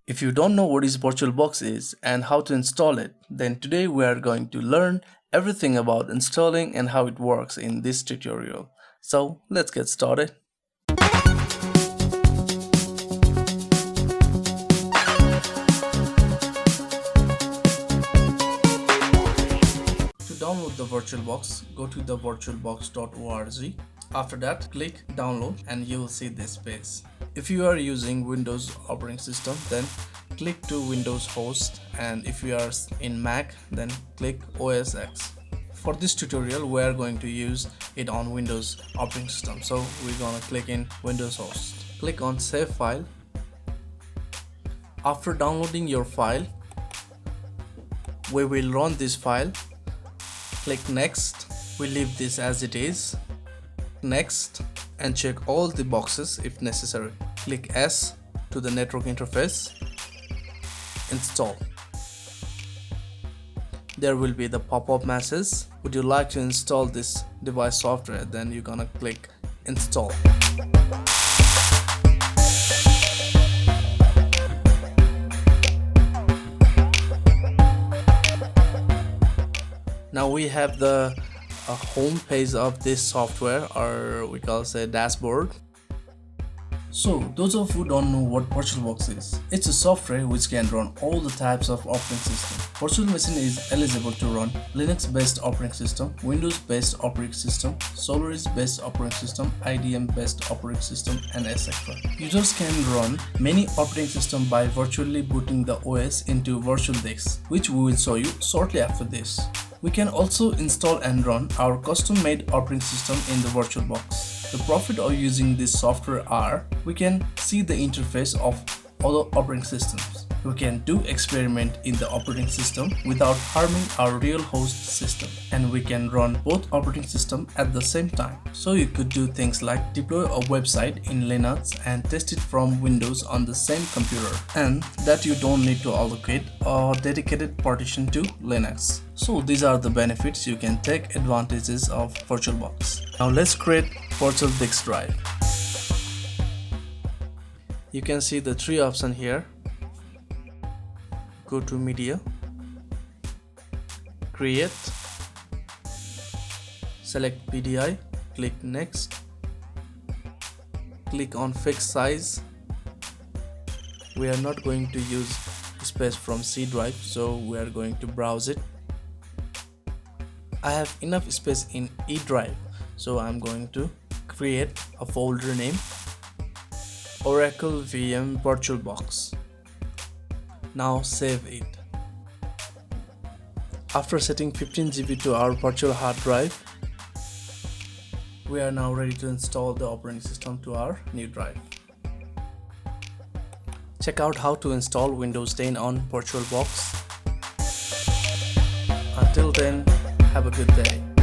If you don't know what is VirtualBox is and how to install it, then today we are going to learn everything about installing and how it works in this tutorial. So let's get started. To download the VirtualBox, go to the virtualbox.org. After that, click download and you will see this page. If you are using Windows operating system, then click to Windows host, and if you are in Mac, then click OS X. For this tutorial, we are going to use it on Windows operating system, so we're gonna click in Windows host. Click on save file. After downloading your file, we will run this file. Click next. We leave this as it is. Next, and check all the boxes if necessary. Click S to the network interface. Install. There will be the pop-up message. Would you like to install this device software? Then you're gonna click install. Now we have the home page of this software, or we call it a dashboard. So those of you who don't know what VirtualBox is, it's a software which can run all the types of operating system. Virtual machine is eligible to run Linux based operating system, Windows based operating system, Solaris based operating system, IDM based operating system, and etc. Users can run many operating systems by virtually booting the OS into virtual disk, which we will show you shortly after this. We can also install and run our custom-made operating system in the VirtualBox. The profit of using this software are we can see the interface of other operating systems. We can do experiment in the operating system without harming our real host system, and we can run both operating systems at the same time. So you could do things like deploy a website in Linux and test it from Windows on the same computer, and that you don't need to allocate a dedicated partition to Linux. So these are the benefits you can take advantages of VirtualBox. Now let's create virtual disk drive. You can see the three options here. Go to media, create, select PDI, click next, click on fixed size. We are not going to use space from C drive, so we are going to browse it. I have enough space in E drive, so I'm going to create a folder name Oracle VM VirtualBox. Now save it. After setting 15 GB to our virtual hard drive, we are now ready to install the operating system to our new drive. Check out how to install Windows 10 on VirtualBox. Until then, have a good day.